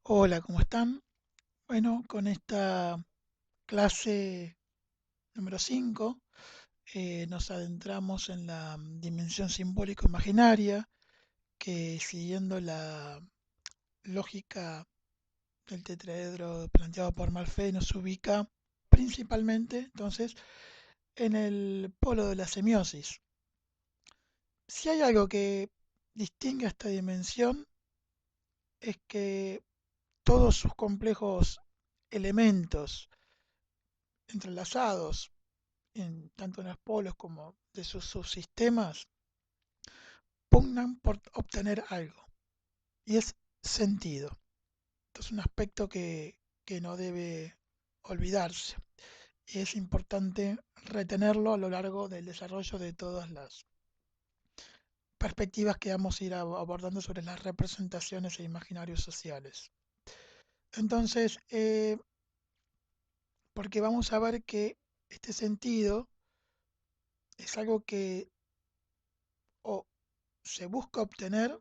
Hola, ¿cómo están? Bueno, con esta clase número 5 nos adentramos en la dimensión simbólico-imaginaria que siguiendo la lógica del tetraedro planteado por Malfay nos ubica principalmente entonces en el polo de la semiosis. Si hay algo que distingue a esta dimensión es que todos sus complejos elementos entrelazados tanto en los polos como de sus subsistemas, pugnan por obtener algo, y es sentido. Esto es un aspecto que no debe olvidarse, y es importante retenerlo a lo largo del desarrollo de todas las perspectivas que vamos a ir abordando sobre las representaciones e imaginarios sociales. Entonces, porque vamos a ver que este sentido es algo que o se busca obtener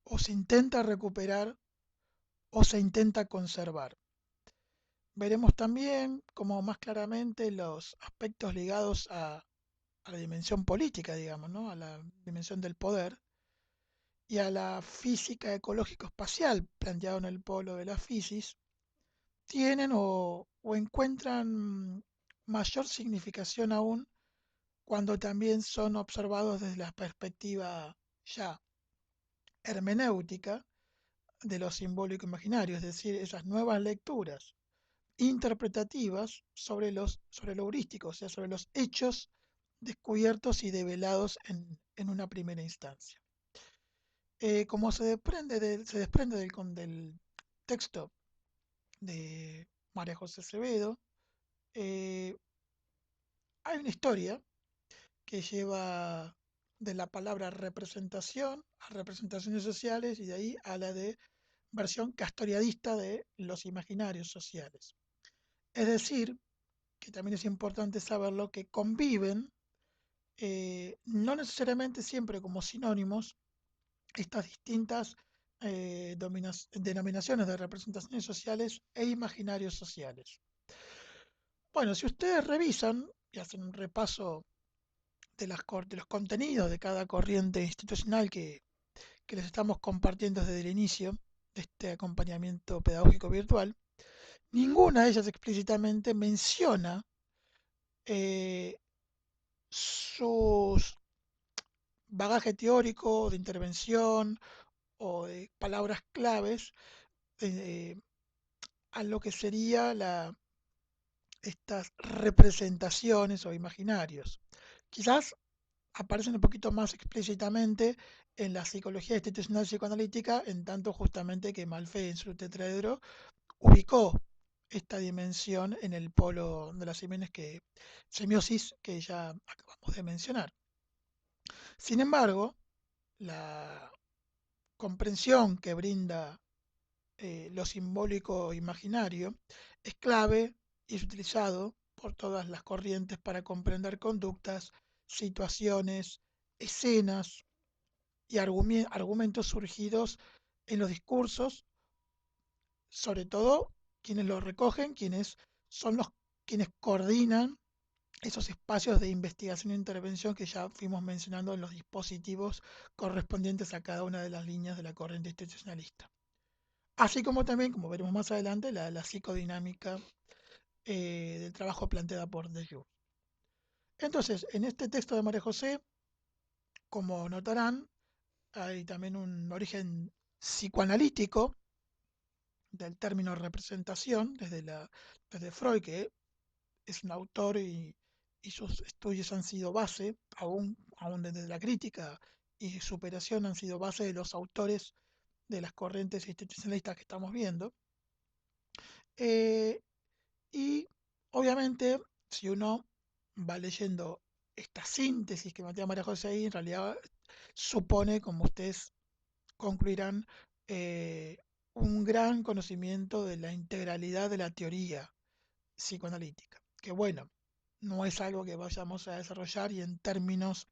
o se intenta recuperar o se intenta conservar. Veremos también como más claramente los aspectos ligados a la dimensión política, digamos, ¿no? A la dimensión del poder y a la física ecológico-espacial planteado en el polo de la fisis, tienen o encuentran mayor significación aún cuando también son observados desde la perspectiva ya hermenéutica de lo simbólico imaginario, es decir, esas nuevas lecturas interpretativas sobre lo heurístico, o sea, sobre los hechos descubiertos y develados en una primera instancia. Como se desprende del texto de María José Acevedo, eh, hay una historia que lleva de la palabra representación a representaciones sociales y de ahí a la de versión castoriadista de los imaginarios sociales. Es decir, que también es importante saberlo, que conviven, no necesariamente siempre como sinónimos, estas distintas denominaciones de representaciones sociales e imaginarios sociales. Bueno, si ustedes revisan y hacen un repaso de los contenidos de cada corriente institucional que les estamos compartiendo desde el inicio de este acompañamiento pedagógico virtual, ninguna de ellas explícitamente menciona eh, sus bagaje teórico de intervención o de palabras claves eh, a lo que sería estas representaciones o imaginarios. Quizás aparecen un poquito más explícitamente en la psicología institucional psicoanalítica, en tanto justamente que Malfay en su tetraedro ubicó esta dimensión en el polo de las semiosis que ya acabamos de mencionar. Sin embargo, la comprensión que brinda lo simbólico imaginario es clave y es utilizado por todas las corrientes para comprender conductas, situaciones, escenas y argumentos surgidos en los discursos, sobre todo quienes los recogen, quienes coordinan esos espacios de investigación e intervención que ya fuimos mencionando en los dispositivos correspondientes a cada una de las líneas de la corriente institucionalista. Así como también, como veremos más adelante, la psicodinámica del trabajo planteada por Deleuze. Entonces, en este texto de María José, como notarán, hay también un origen psicoanalítico del término representación, desde Freud, que es un autor y sus estudios han sido base, aún desde la crítica y superación han sido base de los autores de las corrientes institucionalistas que estamos viendo. Eh, y obviamente, si uno va leyendo esta síntesis que plantea María José ahí, en realidad supone, como ustedes concluirán, eh, un gran conocimiento de la integralidad de la teoría psicoanalítica. Que bueno, no es algo que vayamos a desarrollar y en términos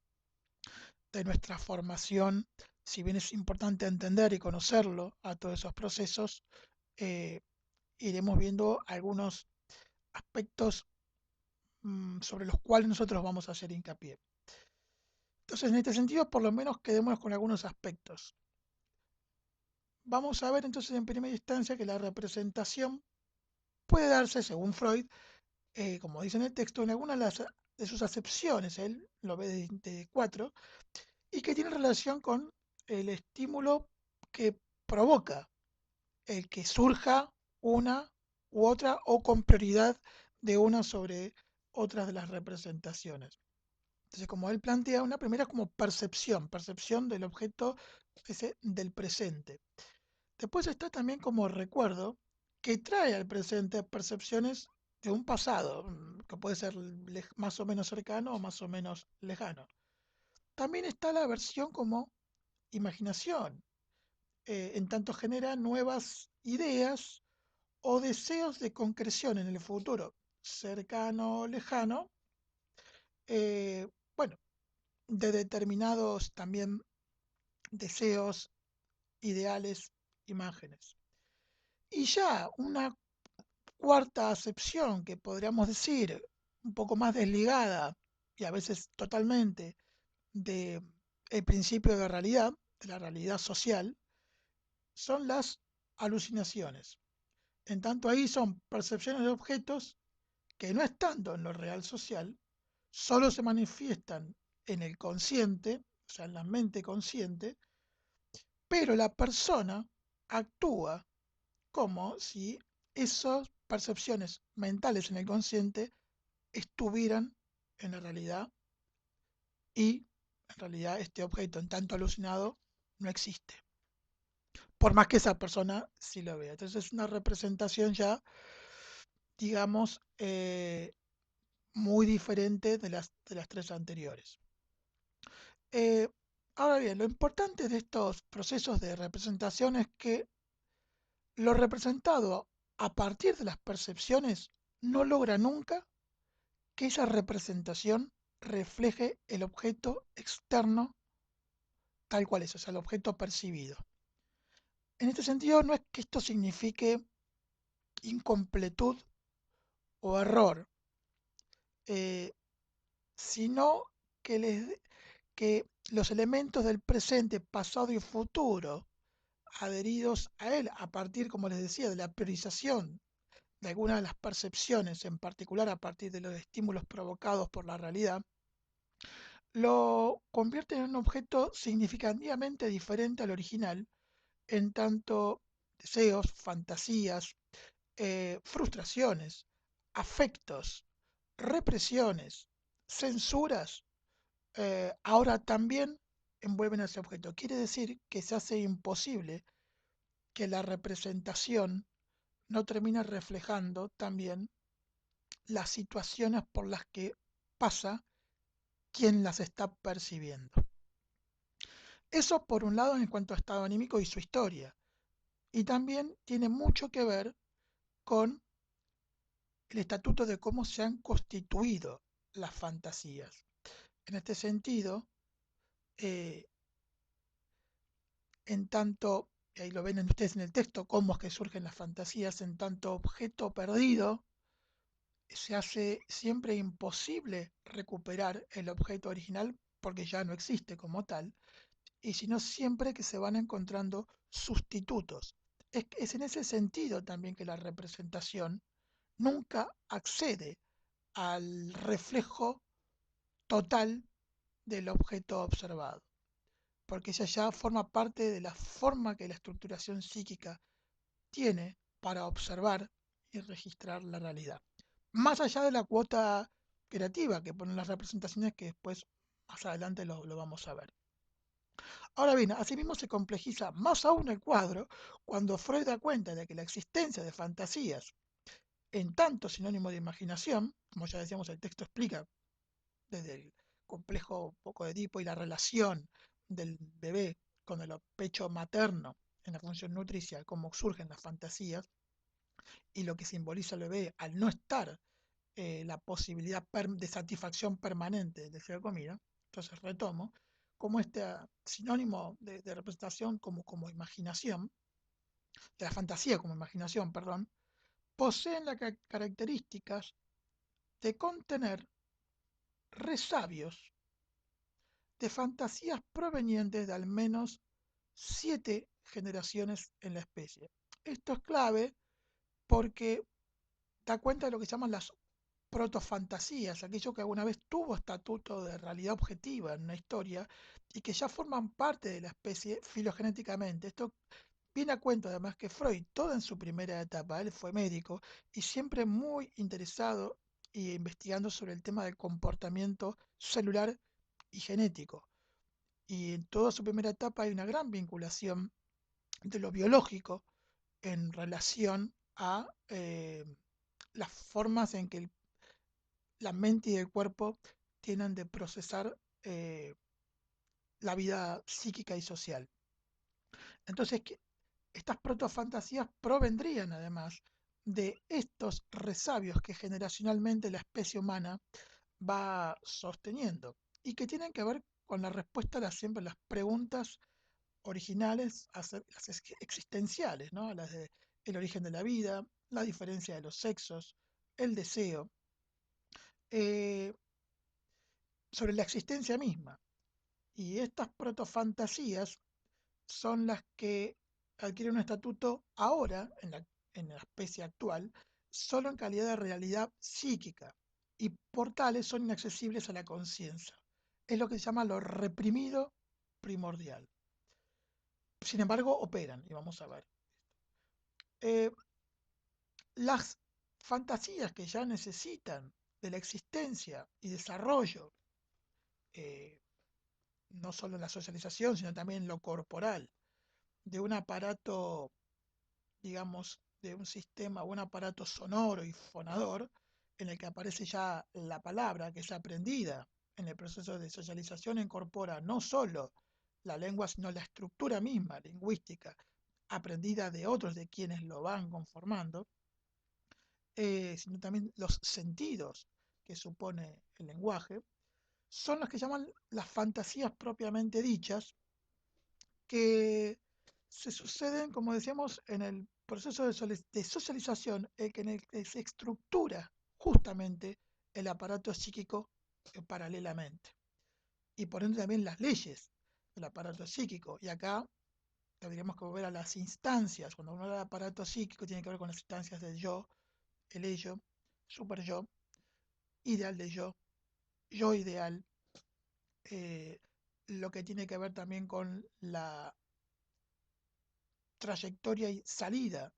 de nuestra formación si bien es importante entender y conocerlo a todos esos procesos, eh, iremos viendo algunos aspectos sobre los cuales nosotros vamos a hacer hincapié. Entonces, en este sentido, por lo menos quedémonos con algunos aspectos. Vamos a ver entonces en primera instancia que la representación puede darse, según Freud, como dice en el texto, en algunas de sus acepciones, él lo ve de cuatro, y que tiene relación con el estímulo que provoca el que surja una u otra o con prioridad de una sobre otras de las representaciones. Entonces, como él plantea, una primera como percepción del objeto ese, del presente. Después está también como recuerdo, que trae al presente percepciones de un pasado, que puede ser más o menos cercano o más o menos lejano. También está la versión como imaginación, en tanto genera nuevas ideas o deseos de concreción en el futuro, cercano o lejano, eh, bueno, de determinados también deseos, ideales, imágenes. Y ya una cuarta acepción que podríamos decir un poco más desligada y a veces totalmente de el principio de la realidad social, son las alucinaciones. En tanto ahí son percepciones de objetos que no estando en lo real social, solo se manifiestan en el consciente, o sea, en la mente consciente, pero la persona actúa como si esas percepciones mentales en el consciente estuvieran en la realidad y en realidad este objeto en tanto alucinado no existe, por más que esa persona sí lo vea. Entonces es una representación ya, digamos, muy diferente de las tres anteriores. Eh, Ahora bien, lo importante de estos procesos de representación es que lo representado a partir de las percepciones no logra nunca que esa representación refleje el objeto externo tal cual es, o sea, el objeto percibido. En este sentido, no es que esto signifique incompletud o error, eh, sino que, que los elementos del presente, pasado y futuro adheridos a él a partir, como les decía, de la priorización de algunas de las percepciones, en particular a partir de los estímulos provocados por la realidad, lo convierten en un objeto significativamente diferente al original, en tanto deseos, fantasías, frustraciones, afectos, represiones, censuras, ahora también envuelven a ese objeto. Quiere decir que se hace imposible que la representación no termine reflejando también las situaciones por las que pasa quien las está percibiendo. Eso por un lado en cuanto a estado anímico y su historia. Y también tiene mucho que ver con el estatuto de cómo se han constituido las fantasías. En este sentido, eh, en tanto, y ahí lo ven ustedes en el texto, cómo es que surgen las fantasías, en tanto objeto perdido, se hace siempre imposible recuperar el objeto original porque ya no existe como tal, y sino siempre que se van encontrando sustitutos. Es en ese sentido también que la representación nunca accede al reflejo total del objeto observado, porque ella ya forma parte de la forma que la estructuración psíquica tiene para observar y registrar la realidad. Más allá de la cuota creativa que ponen las representaciones que después, más adelante lo vamos a ver. Ahora bien, asimismo se complejiza más aún el cuadro cuando Freud da cuenta de que la existencia de fantasías en tanto sinónimo de imaginación, como ya decíamos, el texto explica desde el complejo poco de Edipo y la relación del bebé con el pecho materno en la función nutricia, cómo surgen las fantasías y lo que simboliza el bebé al no estar la posibilidad de satisfacción permanente del deseo de comida. Entonces retomo, como este sinónimo de representación como imaginación, de la fantasía como imaginación, perdón, poseen las características de contener resabios de fantasías provenientes de al menos 7 generaciones en la especie. Esto es clave porque da cuenta de lo que se llaman las protofantasías, aquello que alguna vez tuvo estatuto de realidad objetiva en una historia y que ya forman parte de la especie filogenéticamente. Esto viene a cuento además que Freud, toda en su primera etapa, él fue médico y siempre muy interesado y investigando sobre el tema del comportamiento celular y genético. Y en toda su primera etapa hay una gran vinculación de lo biológico en relación a las formas en que la mente y el cuerpo tienen de procesar la vida psíquica y social. Entonces, estas protofantasías provendrían además de estos resabios que generacionalmente la especie humana va sosteniendo y que tienen que ver con la respuesta a siempre las preguntas originales, las existenciales, ¿no? Las de el origen de la vida, la diferencia de los sexos, el deseo, eh, sobre la existencia misma. Y estas protofantasías son las que adquieren un estatuto ahora, en la especie actual, solo en calidad de realidad psíquica, y por tales son inaccesibles a la conciencia. Es lo que se llama lo reprimido primordial. Sin embargo, operan, y vamos a ver. Eh, las fantasías que ya necesitan de la existencia y desarrollo, eh, no solo en la socialización, sino también en lo corporal, de un aparato, digamos, de un sistema, un aparato sonoro y fonador, en el que aparece ya la palabra que es aprendida en el proceso de socialización, incorpora no solo la lengua, sino la estructura misma lingüística, aprendida de otros, de quienes lo van conformando, sino también los sentidos que supone el lenguaje, son los que llaman las fantasías propiamente dichas, que se suceden, como decíamos, en el proceso de socialización, en el que se estructura justamente el aparato psíquico paralelamente. Y por ende también las leyes del aparato psíquico. Y acá tendríamos que volver a las instancias. Cuando uno habla de aparato psíquico, tiene que ver con las instancias del yo, el ello, super yo, ideal de yo ideal, lo que tiene que ver también con la trayectoria y salida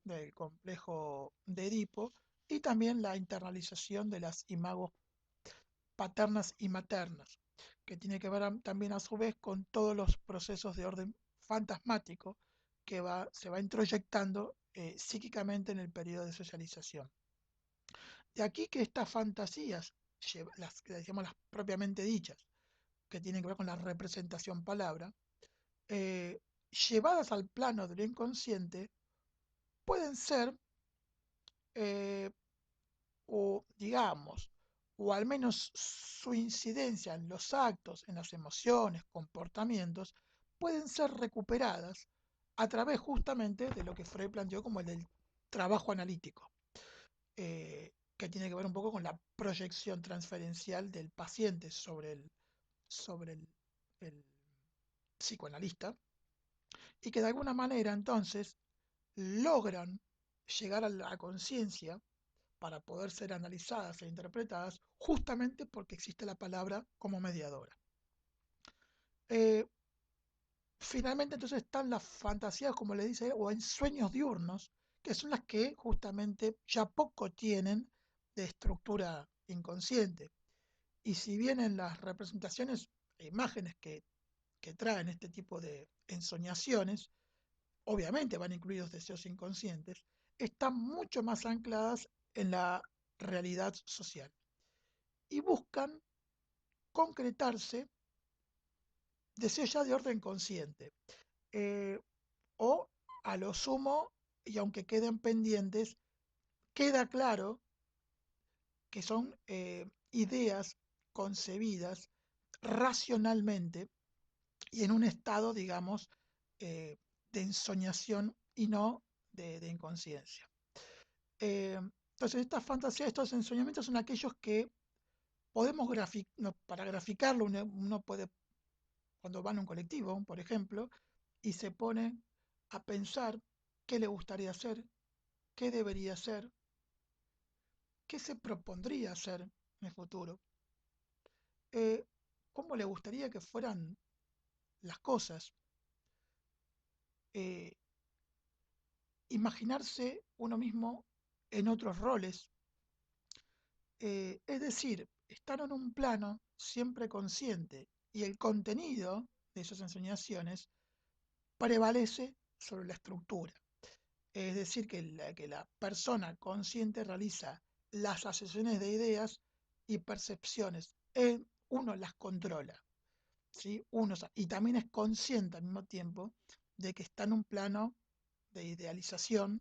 del complejo de Edipo y también la internalización de las imagos paternas y maternas, que tiene que ver también a su vez con todos los procesos de orden fantasmático que se va introyectando psíquicamente en el periodo de socialización. De aquí que estas fantasías, las que decíamos las propiamente dichas, que tienen que ver con la representación palabra, eh, llevadas al plano del inconsciente, pueden ser, eh, o digamos, o al menos su incidencia en los actos, en las emociones, comportamientos, pueden ser recuperadas a través justamente de lo que Freud planteó como el del trabajo analítico, que tiene que ver un poco con la proyección transferencial del paciente sobre el psicoanalista, y que de alguna manera entonces logran llegar a la conciencia para poder ser analizadas e interpretadas justamente porque existe la palabra como mediadora. Eh, Finalmente entonces están las fantasías, como le dice, o en sueños diurnos, que son las que justamente ya poco tienen de estructura inconsciente. Y si bien en las representaciones e imágenes que traen este tipo de ensoñaciones, obviamente van incluidos deseos inconscientes, están mucho más ancladas en la realidad social y buscan concretarse deseos ya de orden consciente, eh, o a lo sumo, y aunque queden pendientes, queda claro que son ideas concebidas racionalmente y en un estado, digamos, de ensoñación y no de inconsciencia. Entonces, estas fantasías, estos ensoñamientos son aquellos que podemos no, para graficarlo, uno puede, cuando va en un colectivo, por ejemplo, y se pone a pensar qué le gustaría hacer, qué debería hacer, qué se propondría hacer en el futuro, eh, cómo le gustaría que fueran las cosas, eh, imaginarse uno mismo en otros roles, es decir, estar en un plano siempre consciente y el contenido de esas ensoñaciones prevalece sobre la estructura. Es decir, que la persona consciente realiza las asociaciones de ideas y percepciones. Uno las controla, ¿sí? Y también es consciente al mismo tiempo de que está en un plano de idealización,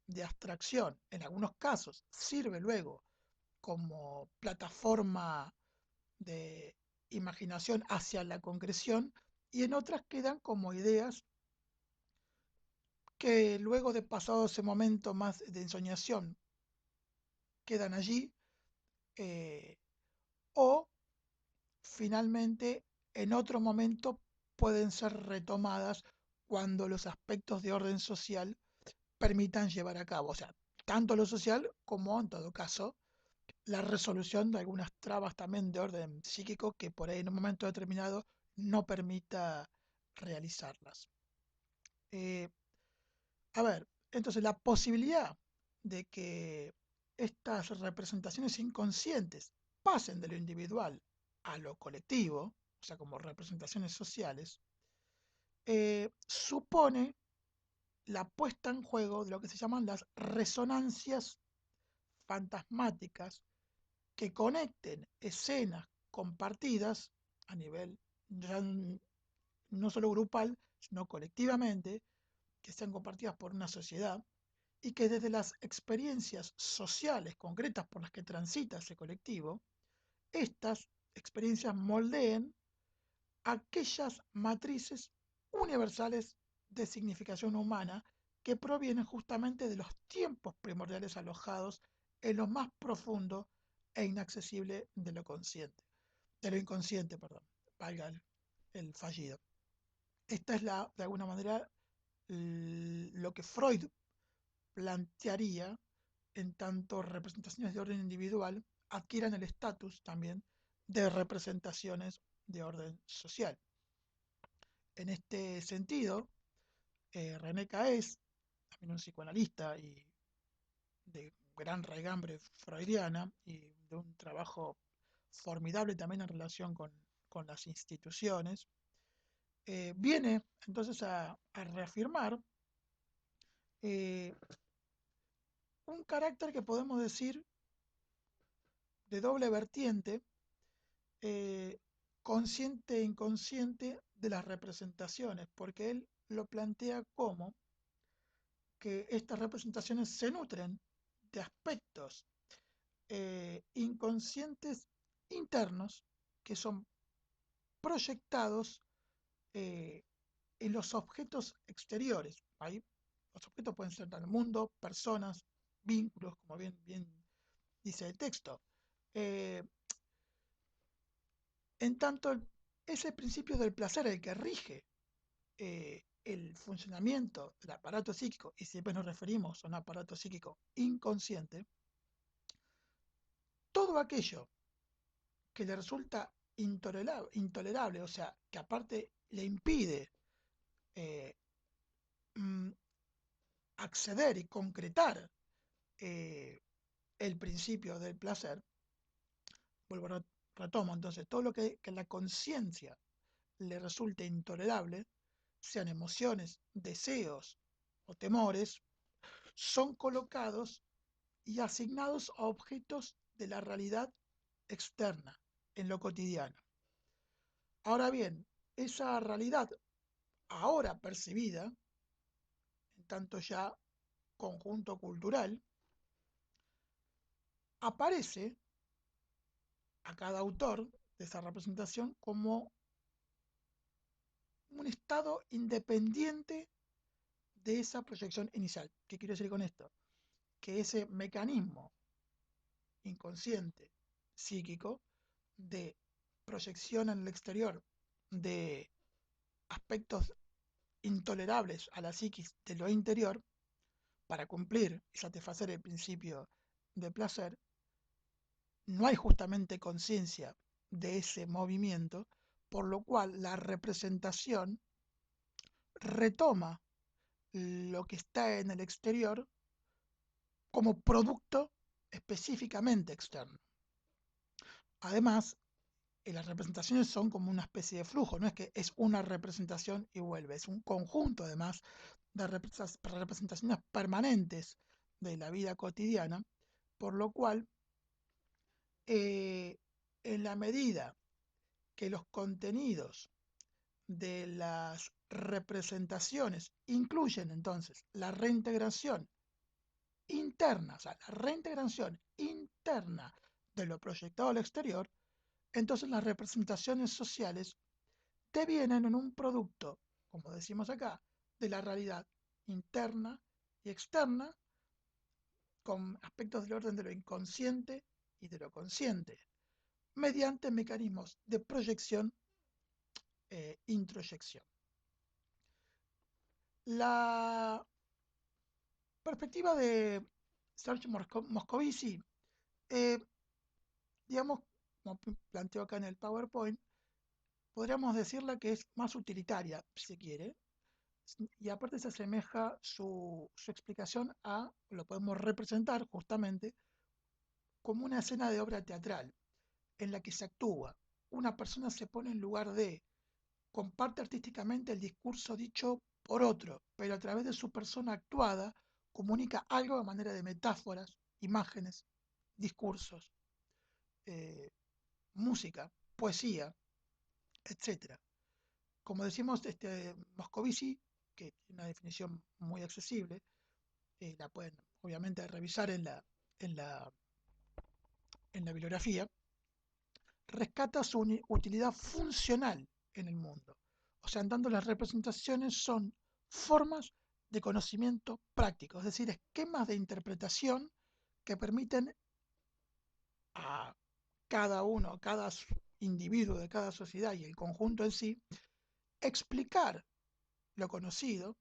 de abstracción. En algunos casos sirve luego como plataforma de imaginación hacia la concreción y en otras quedan como ideas que luego de pasado ese momento más de ensoñación quedan allí, eh, o finalmente en otro momento pueden ser retomadas cuando los aspectos de orden social permitan llevar a cabo, o sea, tanto lo social como en todo caso la resolución de algunas trabas también de orden psíquico que por ahí en un momento determinado no permita realizarlas. Eh, A ver, entonces la posibilidad de que estas representaciones inconscientes pasen de lo individual a lo colectivo, o sea, como representaciones sociales, supone la puesta en juego de lo que se llaman las resonancias fantasmáticas que conecten escenas compartidas a nivel ya no solo grupal, sino colectivamente, que sean compartidas por una sociedad y que desde las experiencias sociales concretas por las que transita ese colectivo, estas experiencias moldeen aquellas matrices universales de significación humana que provienen justamente de los tiempos primordiales alojados en lo más profundo e inaccesible de lo inconsciente, perdón, valga el fallido. Esta es de alguna manera, lo que Freud plantearía en tanto representaciones de orden individual adquieran el estatus también de representaciones de orden social. En este sentido, René Caes, también un psicoanalista y de gran raigambre freudiana y de un trabajo formidable también en relación con las instituciones, viene entonces a reafirmar eh, un carácter que podemos decir de doble vertiente, eh, consciente e inconsciente de las representaciones, porque él lo plantea como que estas representaciones se nutren de aspectos inconscientes internos que son proyectados eh, en los objetos exteriores. Ahí los objetos pueden ser del mundo, personas, vínculos, como bien dice el texto. Eh, en tanto, ese principio del placer el que rige el funcionamiento del aparato psíquico, y siempre nos referimos a un aparato psíquico inconsciente, todo aquello que le resulta intolerable, o sea, que aparte le impide eh, mm, acceder y concretar el principio del placer, vuelvo retomo, entonces, todo lo que la conciencia le resulte intolerable, sean emociones, deseos o temores, son colocados y asignados a objetos de la realidad externa, en lo cotidiano. Ahora bien, esa realidad ahora percibida, en tanto ya conjunto cultural, aparece a cada autor de esa representación como un estado independiente de esa proyección inicial. ¿Qué quiero decir con esto? Que ese mecanismo inconsciente, psíquico, de proyección en el exterior de aspectos intolerables a la psiquis de lo interior, para cumplir y satisfacer el principio de placer, no hay justamente conciencia de ese movimiento, por lo cual la representación retoma lo que está en el exterior como producto específicamente externo. Además, las representaciones son como una especie de flujo, no es que es una representación y vuelve, es un conjunto además de representaciones permanentes de la vida cotidiana, por lo cual, en la medida que los contenidos de las representaciones incluyen entonces la reintegración interna, o sea, la reintegración interna de lo proyectado al exterior, entonces las representaciones sociales devienen en un producto, como decimos acá, de la realidad interna y externa, con aspectos del orden de lo inconsciente y de lo consciente, mediante mecanismos de proyección e introyección. La perspectiva de Serge Moscovici, eh, digamos, como planteo acá en el PowerPoint, podríamos decirla que es más utilitaria, si se quiere, y aparte se asemeja su explicación a, lo podemos representar justamente como una escena de obra teatral en la que se actúa. Una persona se pone en lugar de, comparte artísticamente el discurso dicho por otro, pero a través de su persona actuada comunica algo de manera de metáforas, imágenes, discursos, eh, música, poesía, etcétera. Como decimos, Moscovici, que tiene una definición muy accesible, la pueden obviamente revisar en la, en la bibliografía, rescata su utilidad funcional en el mundo. O sea, en tanto las representaciones son formas de conocimiento práctico, es decir, esquemas de interpretación que permiten a cada uno, a cada individuo de cada sociedad y el conjunto en sí, explicar lo conocido,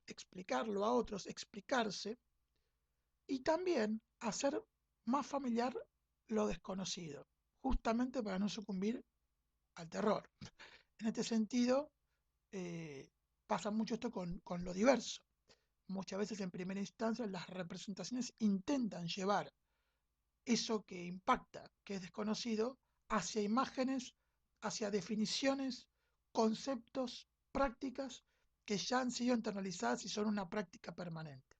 explicarlo a otros, explicarse y también hacer más familiar lo desconocido, justamente para no sucumbir al terror. En este sentido, pasa mucho esto con lo diverso. Muchas veces en primera instancia las representaciones intentan llevar eso que impacta, que es desconocido, hacia imágenes, hacia definiciones, conceptos, prácticas que ya han sido internalizadas y son una práctica permanente.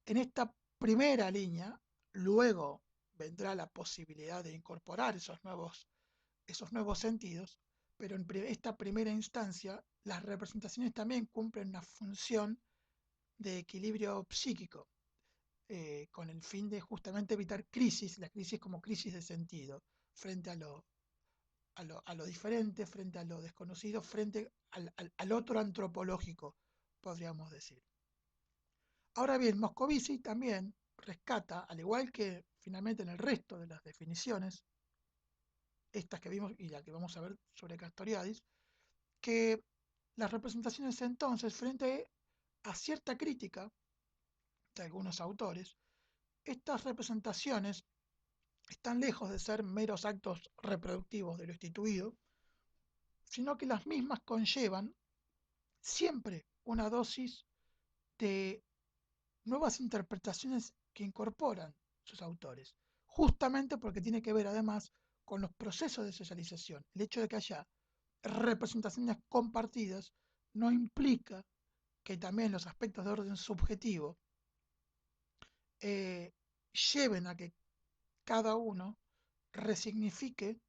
En esta primera línea, luego vendrá la posibilidad de incorporar esos nuevos sentidos, pero en esta primera instancia las representaciones también cumplen una función de equilibrio psíquico, con el fin de justamente evitar crisis, la crisis como crisis de sentido, frente a lo diferente, frente a lo desconocido, frente al otro antropológico, podríamos decir. Ahora bien, Moscovici también rescata, al igual que finalmente en el resto de las definiciones, estas que vimos y la que vamos a ver sobre Castoriadis, que las representaciones entonces, frente a cierta crítica de algunos autores, estas representaciones están lejos de ser meros actos reproductivos de lo instituido, sino que las mismas conllevan siempre una dosis de nuevas interpretaciones que incorporan sus autores, justamente porque tiene que ver además con los procesos de socialización. El hecho de que haya representaciones compartidas no implica que también los aspectos de orden subjetivo lleven a que cada uno resignifique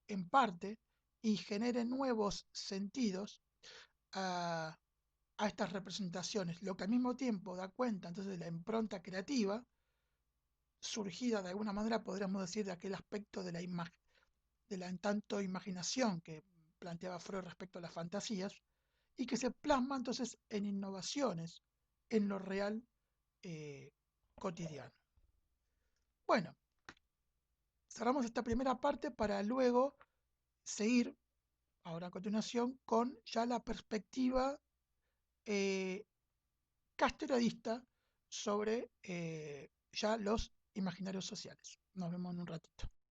en parte y genere nuevos sentidos a, a estas representaciones, lo que al mismo tiempo da cuenta entonces de la impronta creativa surgida de alguna manera, podríamos decir, de aquel aspecto de la en tanto imaginación que planteaba Freud respecto a las fantasías, y que se plasma entonces en innovaciones, en lo real cotidiano. Bueno, cerramos esta primera parte para luego seguir, ahora a continuación, con ya la perspectiva casteradista sobre ya los imaginarios sociales. Nos vemos en un ratito.